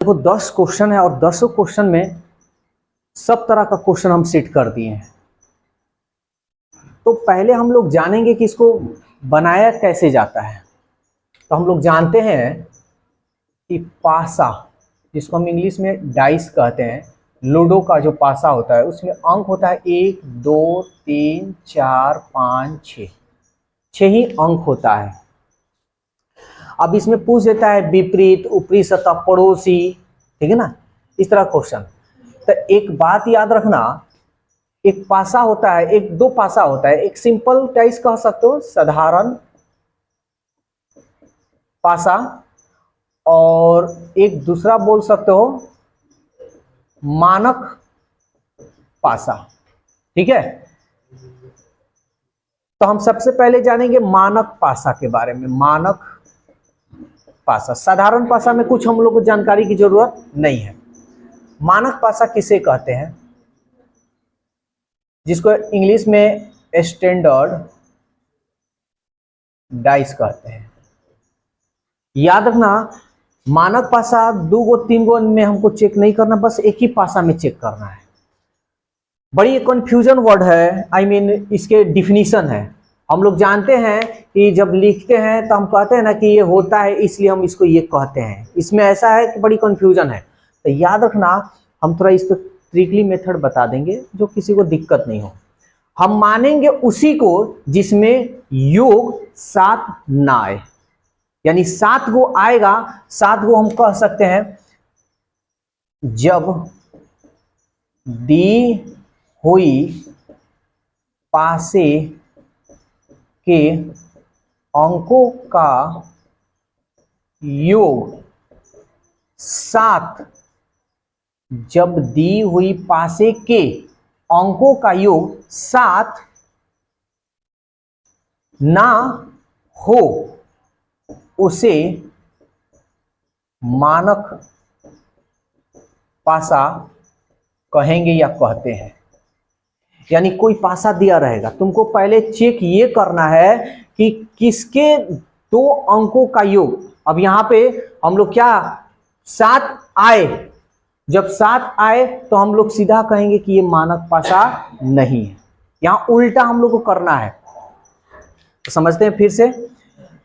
देखो 10 क्वेश्चन है और 10 क्वेश्चन में सब तरह का क्वेश्चन हम सेट कर दिए हैं। तो पहले हम लोग जानेंगे कि इसको बनाया कैसे जाता है। तो हम लोग जानते हैं कि पासा, जिसको हम इंग्लिश में डाइस कहते हैं, लूडो का जो पासा होता है उसमें अंक होता है 1 2 3 4 5 6, 6 ही अंक होता है। अब इसमें पूछ देता है विपरीत, ऊपरी सतह, पड़ोसी, ठीक है ना, इस तरह क्वेश्चन। तो एक बात याद रखना, एक पासा होता है, एक दो पासा होता है, एक सिंपल डाइस कह सकते हो, साधारण पासा, और एक दूसरा बोल सकते हो मानक पासा, ठीक है। तो हम सबसे पहले जानेंगे मानक पासा के बारे में। मानक पासा, साधारण पासा में कुछ हम लोग को जानकारी की जरूरत नहीं है। मानक पासा किसे कहते हैं, जिसको इंग्लिश में स्टैंडर्ड डाइस कहते हैं। याद रखना, मानक पासा 2 गो 3 गो में हमको चेक नहीं करना, बस एक ही पासा में चेक करना है। बड़ी कंफ्यूजन वर्ड है, आई मीन इसके डिफिनीशन है। हम लोग जानते हैं कि जब लिखते हैं तो हम कहते हैं ना कि ये होता है इसलिए हम इसको ये कहते हैं। इसमें ऐसा है कि बड़ी कंफ्यूजन है, तो याद रखना हम थोड़ा इस पर ट्रिकली मेथड बता देंगे जो किसी को दिक्कत नहीं हो। हम मानेंगे उसी को जिसमें योग 7 ना आए, यानी 7 गो आएगा, 7 गो हम कह सकते हैं जब दी हुई पासे के अंकों का योग 7, जब दी हुई पासे के अंकों का योग 7 ना हो, उसे मानक पासा कहेंगे या कहते हैं। यानी कोई पासा दिया रहेगा, तुमको पहले चेक ये करना है कि किसके 2 अंकों का योग। अब यहां पे हम लोग क्या, 7 आए, जब 7 आए तो हम लोग सीधा कहेंगे कि ये मानक पासा नहीं है। यहां उल्टा हम लोग को करना है, तो समझते हैं फिर से।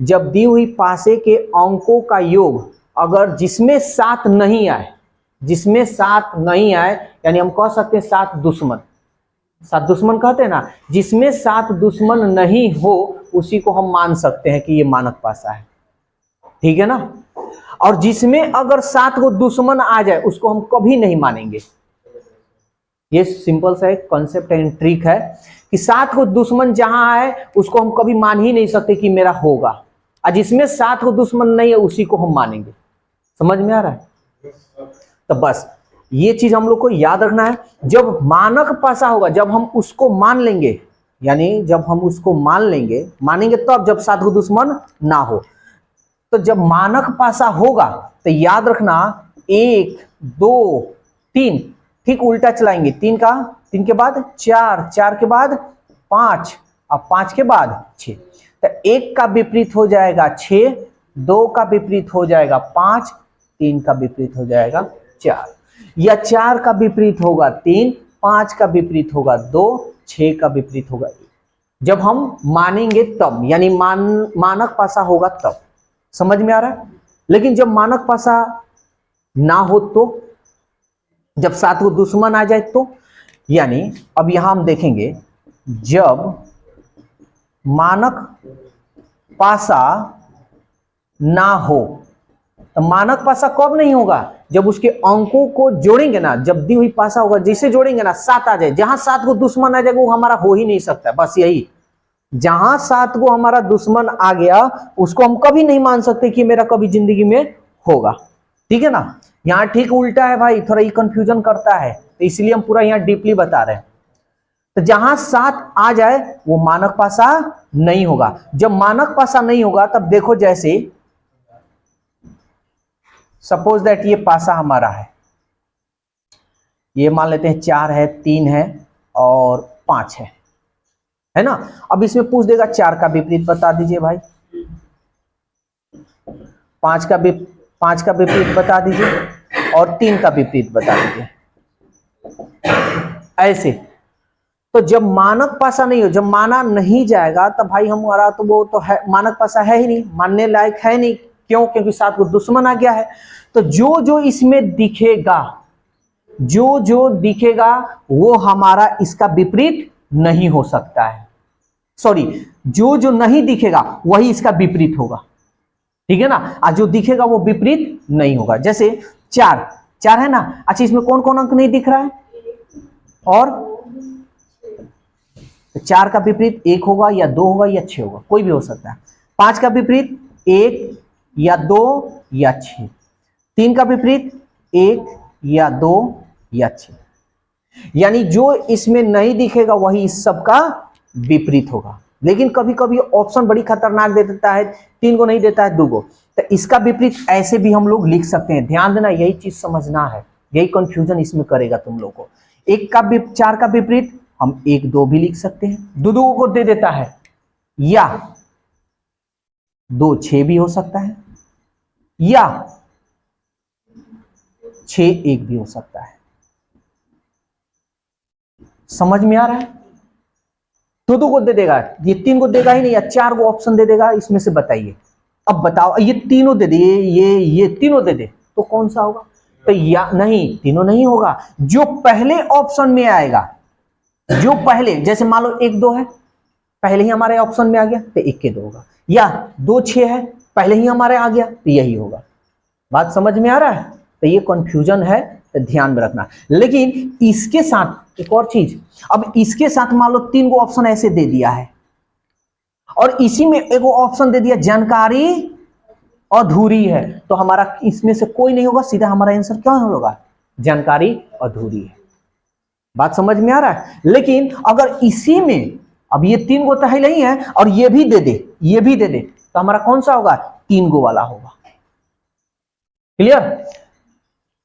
जब दी हुई पासे के अंकों का योग अगर जिसमें 7 नहीं आए, जिसमें 7 नहीं आए, यानी हम कह सकते हैं 7 दुश्मन, 7 दुश्मन कहते हैं ना, जिसमें 7 दुश्मन नहीं हो उसी को हम मान सकते हैं कि ये मानक पासा है, ठीक है ना। और जिसमें अगर 7 गो दुश्मन आ जाए उसको हम कभी नहीं मानेंगे। ये सिंपल सा एक कॉन्सेप्ट एंड ट्रिक है कि 7 गो दुश्मन जहां है उसको हम कभी मान ही नहीं सकते कि मेरा होगा, और जिसमें 7 गो दुश्मन नहीं है उसी को हम मानेंगे। समझ में आ रहा है? तो बस ये चीज हम लोग को याद रखना है। जब मानक पासा होगा, जब हम उसको मान लेंगे, यानी जब हम उसको मान लेंगे, मानेंगे तब जब 7 गो दुश्मन ना हो। तो जब मानक पासा होगा तो याद रखना 1 2 3, ठीक उल्टा चलाएंगे, 3 के बाद 4, 4 के बाद 5, और 5 के बाद 6। तो 1 का विपरीत हो जाएगा 6, 2 का विपरीत हो जाएगा 5, 3 का विपरीत हो जाएगा 4, या 4 का विपरीत होगा 3, 5 का विपरीत होगा 2, 6 का विपरीत होगा 1। जब हम मानेंगे तब, यानी मानक पासा होगा तब। समझ में आ रहा है? लेकिन जब मानक पासा ना हो तो, जब 7 गो दुश्मन आ जाए तो, यानी अब यहां हम देखेंगे जब मानक पासा ना हो, तो मानक पासा कब नहीं होगा, जब उसके अंकों को जोड़ेंगे ना, जब दी हुई पासा होगा जिसे जोड़ेंगे ना 7 आ जाए, जहां 7 गो दुश्मन आ जाएगा वो हमारा हो ही नहीं सकता। बस यही, जहां 7 गो हमारा दुश्मन आ गया उसको हम कभी नहीं मान सकते कि मेरा कभी जिंदगी में होगा, ठीक है ना। यहां ठीक उल्टा है भाई, थोड़ा ये कंफ्यूजन करता है, तो इसलिए हम पूरा यहां डीपली बता रहे हैं। तो जहां 7 आ जाए वो मानक पासा नहीं होगा। जब मानक पासा नहीं होगा तब देखो, जैसे सपोज दैट ये पासा हमारा है, ये मान लेते हैं 4 है, 3 है और 5 है ना। अब इसमें पूछ देगा 4 का विपरीत बता दीजिए भाई, 5 का विपरीत बता दीजिए। और 3 का विपरीत बता दीजिए। ऐसे तो जब मानक पासा नहीं हो, जब माना नहीं जाएगा तब भाई हमारा तो वो तो है, मानक पासा है ही नहीं, मानने लायक है नहीं। क्यों? क्योंकि साथ को दुश्मन आ गया है। तो जो जो इसमें दिखेगा, जो जो दिखेगा वो हमारा इसका विपरीत नहीं हो सकता है। सॉरी, जो जो नहीं दिखेगा वही इसका विपरीत होगा, ठीक है ना। और जो दिखेगा वो विपरीत नहीं होगा। जैसे 4 है ना, अच्छा इसमें कौन कौन अंक नहीं दिख रहा है? और 4 का विपरीत 1 होगा या 2 होगा या 6 होगा, कोई भी हो सकता है। 5 का विपरीत 1 या 2 या 6। 3 का विपरीत 1 या 2 या 6। यानी जो इसमें नहीं दिखेगा वही इस सब का विपरीत होगा। लेकिन कभी कभी ऑप्शन बड़ी खतरनाक दे देता है, 3 को नहीं देता है 2 को, तो इसका विपरीत ऐसे भी हम लोग लिख सकते हैं। ध्यान देना, यही चीज समझना है, यही कंफ्यूजन इसमें करेगा तुम लोग को। 4 का विपरीत हम 1 2 भी लिख सकते हैं, 2 2 को दे देता है, या 2 6 भी हो सकता है, या 6 1 भी हो सकता है। समझ में आ रहा है? 2 2 को दे देगा, ये 3 को देगा ही नहीं, या 4 को ऑप्शन दे देगा, इसमें से बताइए। अब बताओ, ये तीनों दे दे, ये तीनों दे दे तो कौन सा होगा? तो या नहीं, तीनों नहीं होगा। जो पहले ऑप्शन में आएगा, जो पहले, जैसे मान लो 1 2 है, पहले ही हमारे ऑप्शन में आ गया तो 1 के 2 होगा, या 2 6 है, पहले ही हमारे आ गया तो यही होगा। बात समझ में आ रहा है? तो ये कंफ्यूजन है, तो ध्यान में रखना। लेकिन इसके साथ एक और चीज, अब इसके साथ मान लो 3 को ऑप्शन ऐसे दे दिया है, और इसी में एक ऑप्शन दे दिया जानकारी अधूरी है, तो हमारा इसमें से कोई नहीं होगा, सीधा हमारा आंसर क्या होगा? जानकारी अधूरी है। बात समझ में आ रहा है? लेकिन अगर इसी में, अब ये 3 गो तो है नहीं है, और ये भी दे दे, ये भी दे दे, तो हमारा कौन सा होगा? 3 गो वाला होगा। क्लियर?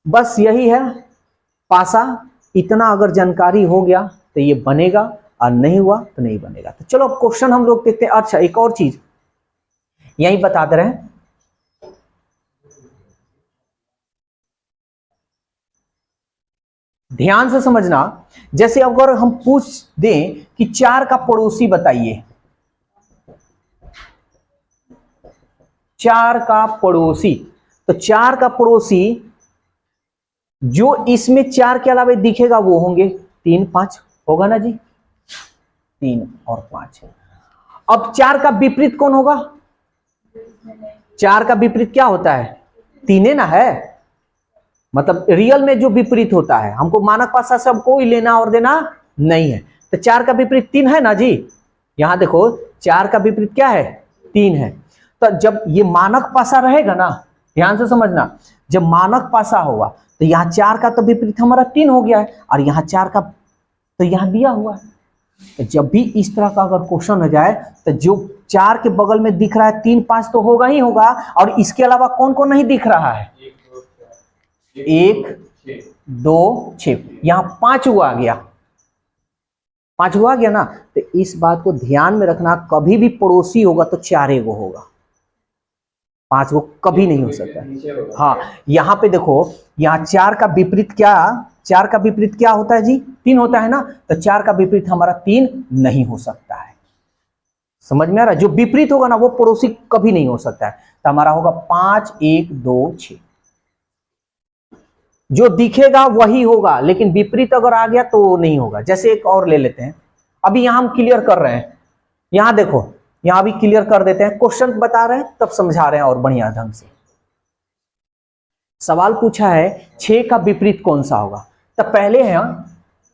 बस यही है पासा। इतना अगर जानकारी हो गया तो ये बनेगा, और नहीं हुआ तो नहीं बनेगा। तो चलो अब क्वेश्चन हम लोग देखते हैं। अच्छा, एक और चीज यही बता दे रहे हैं, ध्यान से समझना। जैसे अगर हम पूछ दें कि 4 का पड़ोसी बताइए, 4 का पड़ोसी, तो 4 का पड़ोसी जो इसमें 4 के अलावा दिखेगा वो होंगे 3 5, होगा ना जी? 3 और 5। अब 4 का विपरीत कौन होगा? 4 का विपरीत क्या होता है? 3 ना है, मतलब रियल में जो विपरीत होता है, हमको मानक पासा से कोई लेना और देना नहीं है। तो 4 का विपरीत 3 है ना जी? यहां देखो, 4 का विपरीत क्या है? 3 है। तो जब ये मानक पासा रहेगा ना, ध्यान से समझना, जब मानक पासा होगा तो यहाँ 4 का तो विपरीत हमारा 3 हो गया है, और यहाँ 4 का तो यहाँ दिया हुआ है। तो जब भी इस तरह का अगर क्वेश्चन हो जाए, तो जो 4 के बगल में दिख रहा है 3 5 तो होगा ही होगा, और इसके अलावा कौन कौन नहीं दिख रहा है? 1 2 6, यहां 5 हुआ आ गया, 5 हुआ गया ना। तो इस बात को ध्यान में रखना, कभी भी पड़ोसी होगा तो 4 गो होगा, 5 गो कभी नहीं हो सकता। हाँ, यहां पे देखो, यहाँ 4 का विपरीत क्या, 4 का विपरीत क्या होता है जी? 3 होता है ना। तो 4 का विपरीत हमारा 3 नहीं हो सकता है। समझ में आ रहा है? जो विपरीत होगा ना वो पड़ोसी कभी नहीं हो सकता है। तो हमारा होगा 5 1 2 6। जो दिखेगा वही होगा, लेकिन विपरीत अगर आ गया तो नहीं होगा। जैसे एक और ले लेते हैं, अभी यहां हम क्लियर कर रहे हैं, यहां देखो, यहां भी क्लियर कर देते हैं। क्वेश्चन बता रहे हैं तब समझा रहे हैं और बढ़िया ढंग से। सवाल पूछा है 6 का विपरीत कौन सा होगा। तो पहले है,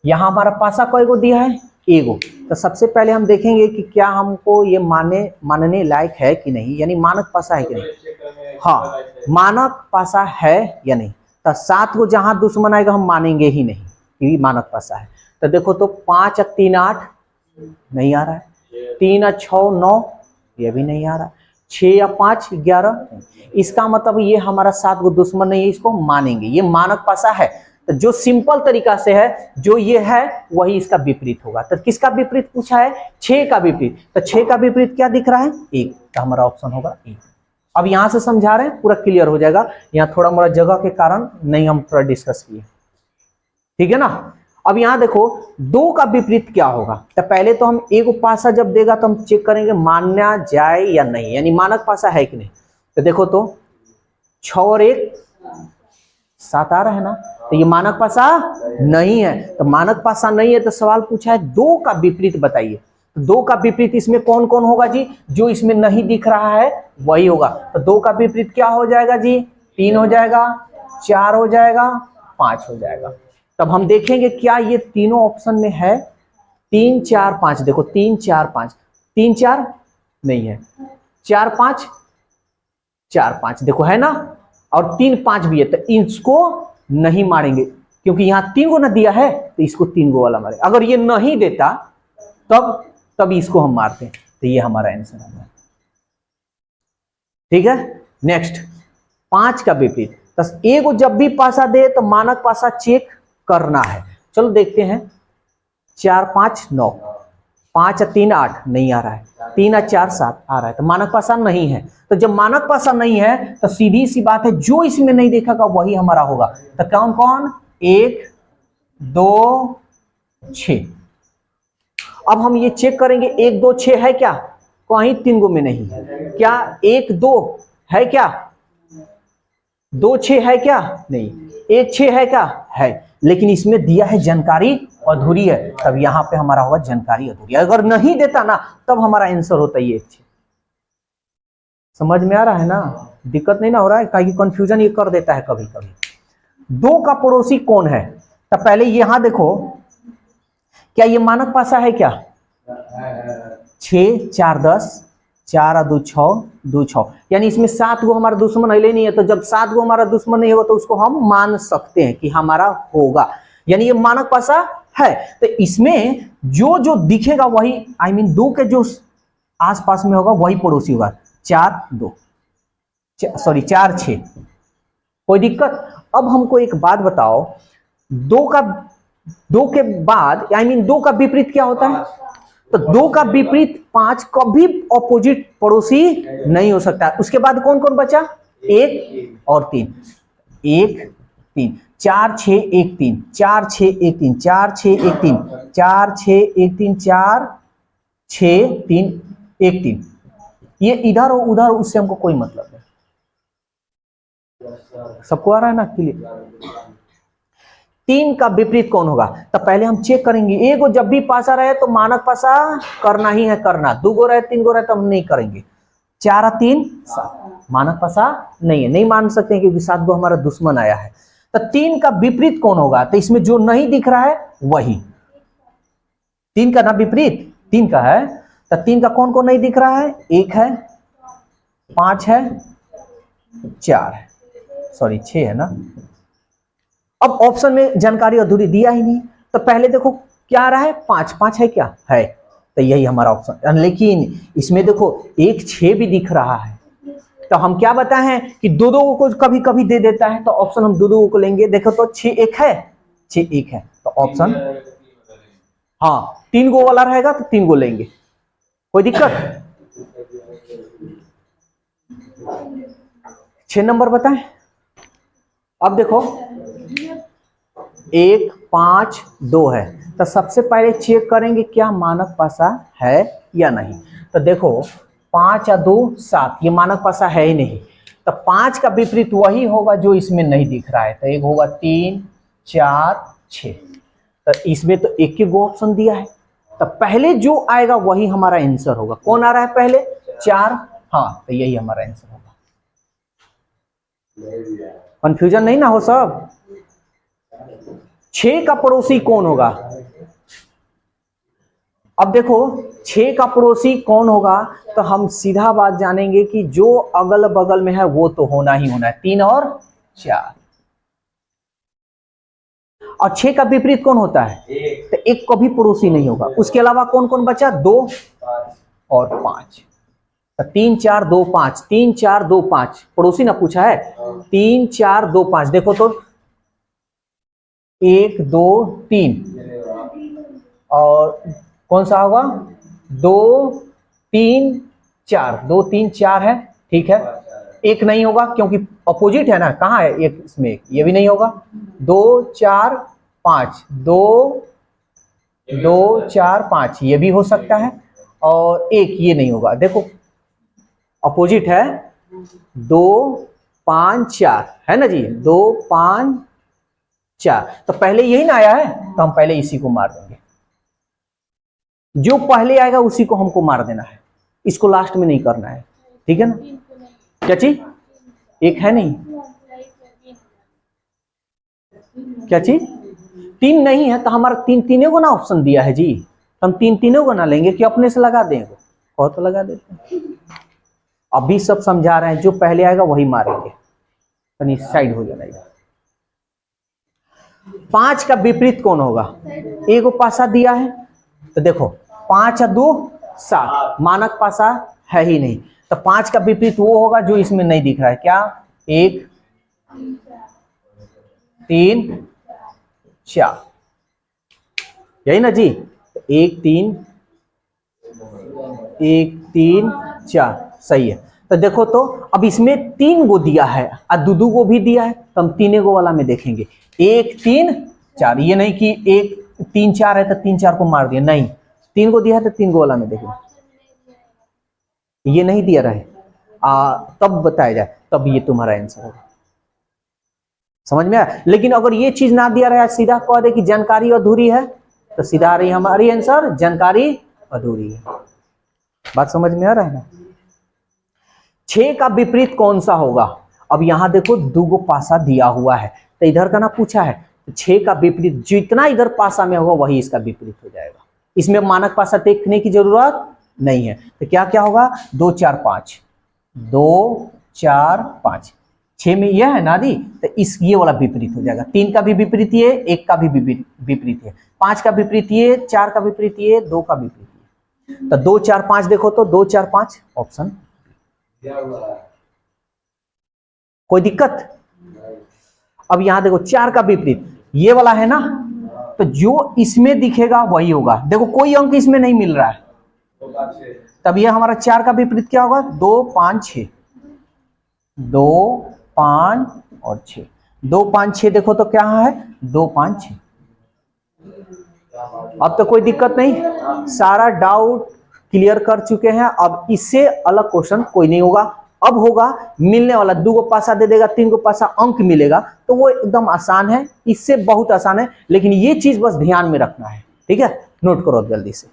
यहां हमारा पासा कई गो दिया है? एगो। तो सबसे पहले हम देखेंगे कि क्या हमको ये मानने लायक है कि नहीं, यानी मानक पासा है कि नहीं। हाँ, मानक पासा है या नहीं। तो 7 को जहां दुश्मन आएगा हम मानेंगे ही नहीं कि मानक पासा है। तो देखो, तो 5 और 3 8 नहीं आ रहा है, 3 और 6 9 ये भी नहीं आ रहा, 6 या 5 11। इसका मतलब ये हमारा 7 को दुश्मन नहीं है, इसको मानेंगे, ये मानक पासा है। तो जो सिंपल तरीका से है, जो ये है वही इसका विपरीत होगा। तो किसका विपरीत पूछा है? 6 का विपरीत। तो 6 का विपरीत क्या दिख रहा है? 1। तो हमारा ऑप्शन होगा 1। अब यहां से समझा रहे हैं, पूरा क्लियर हो जाएगा। यहाँ थोड़ा मोड़ा जगह के कारण नहीं हम थोड़ा डिस्कस किए, ठीक है ना। अब यहां देखो 2 का विपरीत क्या होगा, तो पहले तो हम एक पासा जब देगा तो हम चेक करेंगे माना जाए या नहीं, यानी मानक पासा है कि नहीं। तो देखो तो 6 और 1 7 आ रहा है ना, तो ये मानक पासा नहीं है। तो मानक पासा नहीं है तो सवाल पूछा है 2 का विपरीत बताइए। तो 2 का विपरीत इसमें कौन कौन होगा जी, जो इसमें नहीं दिख रहा है वही होगा। तो 2 का विपरीत क्या हो जाएगा जी, 3 हो जाएगा, 4 हो जाएगा, 5 हो जाएगा। तब हम देखेंगे क्या ये तीनों ऑप्शन में है। 3 4 5, देखो 3 4 5, 3 4 नहीं है, 4 5 4 5 देखो है ना, और 3 5 भी है। तो इसको नहीं मारेंगे क्योंकि यहां 3 गो ना दिया है, तो इसको 3 गो वाला मारे। अगर ये नहीं देता तब इसको हम मारते हैं। तो ये हमारा आंसर है, ठीक है। नेक्स्ट 5 का विपरीत, तो एक जब भी पासा दे तो मानक पासा चेक करना है। चलो देखते हैं, 4 5 9, 5 3 8 नहीं आ रहा है, 3 4 7 आ रहा है, तो मानक पासा नहीं है। तो जब मानक पासा नहीं है तो सीधी सी बात है जो इसमें नहीं देखेगा वही हमारा होगा। तो कौन कौन, 1 2 6। अब हम ये चेक करेंगे 1 2 6 है क्या, कहीं 3 गो में नहीं है। क्या 1 2 है क्या, 2 6 है क्या, नहीं। 1 6 है क्या, है, लेकिन इसमें दिया है जानकारी अधूरी है, तब यहां पे हमारा होगा जानकारी अधूरी। अगर नहीं देता ना तब हमारा आंसर होता है 1 6। समझ में आ रहा है ना, दिक्कत नहीं ना हो रहा है, कहीं कंफ्यूजन ये कर देता है कभी कभी। 2 का पड़ोसी कौन है, तो पहले यहां देखो क्या ये मानक पासा है क्या, 6 4 10, 4 2 6 2 6, यानी इसमें 7 गो हमारा दुश्मन है नहीं है। तो जब 7 गो हमारा दुश्मन नहीं होगा तो उसको हम मान सकते हैं कि हमारा होगा, यानी ये मानक पासा है। तो इसमें जो जो दिखेगा वही, आई मीन 2 के जो आसपास में होगा वही पड़ोसी होगा। 4 2 सॉरी 4 6, कोई दिक्कत। अब हमको एक बात बताओ, 2 के बाद आई मीन 2 का विपरीत क्या होता है, तो 2 का विपरीत 5 कभी ऑपोजिट पड़ोसी नहीं हो सकता। उसके बाद कौन कौन बचा, 1 और 3, 1 3, 4 6 1 3, 4 6 1 3, 4 6 1 3, 4 6 1 3, 4 6 3 1 3। ये इधर और उधर उससे हमको कोई मतलब नहीं। सबको आ रहा है ना क्लियर। 3 का विपरीत कौन होगा, तो पहले हम चेक करेंगे। एक जब भी पासा रहे तो मानक पासा करना ही है करना, 2 गो रहे 3 गो रहे तो हम नहीं करेंगे। 4 3 7 मानक पासा नहीं है, नहीं मान सकते हैं क्योंकि 7 गो हमारा दुश्मन आया है। तो 3 का विपरीत कौन होगा, तो इसमें जो नहीं दिख रहा है वही 3 का ना विपरीत 3 का है। तो 3 का कौन कौन नहीं दिख रहा है, 1 है, 5 है, 4 है, सॉरी 6 है ना। अब ऑप्शन में जानकारी अधूरी दिया ही नहीं, तो पहले देखो क्या आ रहा है, 5 5 है क्या, है, तो यही हमारा ऑप्शन। लेकिन इसमें देखो 1 6 भी दिख रहा है, तो हम क्या बताए हैं कि 2 2 को कभी कभी दे देता है, तो ऑप्शन हम 2 2 को लेंगे। देखो तो 6 1 है, 6 1 है, तो ऑप्शन हाँ 3 गो वाला रहेगा तो 3 गो लेंगे, कोई दिक्कत। 6 नंबर बताएं। अब देखो 1 5 2 है, तो सबसे पहले चेक करेंगे क्या मानक पासा है या नहीं। तो देखो 5 या 2 7, ये मानक पासा है ही नहीं, तो 5 का विपरीत वही होगा जो इसमें नहीं दिख रहा है। तो एक होगा 3 4 6, तो इसमें तो एक ही गो ऑप्शन दिया है, तो पहले जो आएगा वही हमारा आंसर होगा। कौन आ रहा है पहले, 4, हाँ, तो यही हमारा आंसर होगा। कंफ्यूजन नहीं ना हो सब। 6 का पड़ोसी कौन होगा, अब देखो 6 का पड़ोसी कौन होगा, तो हम सीधा बात जानेंगे कि जो अगल बगल में है वो तो होना ही होना है, 3 और 4। और 6 का विपरीत कौन होता है, तो 1 कभी पड़ोसी नहीं होगा। उसके अलावा कौन कौन बचा, 2 और 5, 3 4 2 5, 3 4 2 5 पड़ोसी ना पूछा है, 3 4 2 5। देखो तो 1 2 3, और कौन सा होगा, 2 3 4, 2 3 4 है, ठीक है। एक नहीं होगा क्योंकि अपोजिट है ना, कहाँ है एक इसमें, ये भी नहीं होगा। 2 4 5, 2 2 4 5 ये भी हो सकता है, और एक ये नहीं होगा। देखो अपोजिट है, 2 5 4 है ना जी, 2 5 4, तो पहले यही ना आया है, तो हम पहले इसी को मार देंगे। जो पहले आएगा उसी को हमको मार देना है, इसको लास्ट में नहीं करना है, ठीक है ना। क्या चीज, एक है नहीं, क्या चीज, 3 नहीं है, तो हमारा 3 तीनों को ना ऑप्शन दिया है जी, हम 3 तीनों को ना लेंगे कि अपने से लगा देंगे, और तो लगा देते हैं। अभी सब समझा रहे हैं, जो पहले आएगा वही मारेंगे, तो साइड हो जाना। 5 का विपरीत कौन होगा, एक पासा दिया है, तो देखो 5 और 2 7, मानक पासा है ही नहीं, तो 5 का विपरीत वो होगा जो इसमें नहीं दिख रहा है, क्या, 1 3 4, यही ना जी, 1 3 4 सही है। तो देखो, तो अब इसमें 3 गो दिया है और 2 गो भी दिया है, तो हम 3 गो वाला में देखेंगे, 1 3 4, ये नहीं कि 1 3 4 है तो 3 4 को मार दिया, नहीं, 3 गो दिया है तो 3 गो वाला में देखेंगे। ये नहीं दिया रहे तब बताया जाए, तब ये तुम्हारा आंसर होगा, समझ में आया। लेकिन अगर ये चीज ना दिया रहा, सीधा कह दे कि जानकारी अधूरी है, तो सीधा आ रही हमारी आंसर जानकारी अधूरी है। बात समझ में आ रहा है ना। 6 का विपरीत कौन सा होगा, अब यहां देखो 2 गो पासा दिया हुआ है, तो इधर का ना पूछा है, तो 6 का विपरीत जितना इधर पासा में होगा वही इसका विपरीत हो जाएगा, इसमें मानक पासा देखने की जरूरत नहीं है। तो क्या क्या होगा, 2 4 5, 2 4 5, 6 में यह है ना दी, तो इस ये वाला विपरीत हो जाएगा। 3 का भी विपरीत ये, 1 का भी विपरीत है, 5 का विपरीत ये, 4 का विपरीत ये, 2 का विपरीत ये, तो 2 4 5 देखो, तो 2 4 5 ऑप्शन। कोई दिक्कत, अब यहां देखो 4 का विपरीत ये वाला है ना, तो जो इसमें दिखेगा वही होगा। देखो कोई अंक इसमें नहीं मिल रहा है, तब ये हमारा 4 का विपरीत क्या होगा, 2 5 6, 2 5 और 6, 2 5 6 देखो तो क्या है, 2 5 6। अब तो कोई दिक्कत नहीं, सारा डाउट क्लियर कर चुके हैं। अब इससे अलग क्वेश्चन कोई नहीं होगा, अब होगा मिलने वाला, 2 गो पासा दे देगा, 3 गो पासा अंक मिलेगा, तो वो एकदम आसान है, इससे बहुत आसान है, लेकिन ये चीज बस ध्यान में रखना है, ठीक है। नोट करो जल्दी से।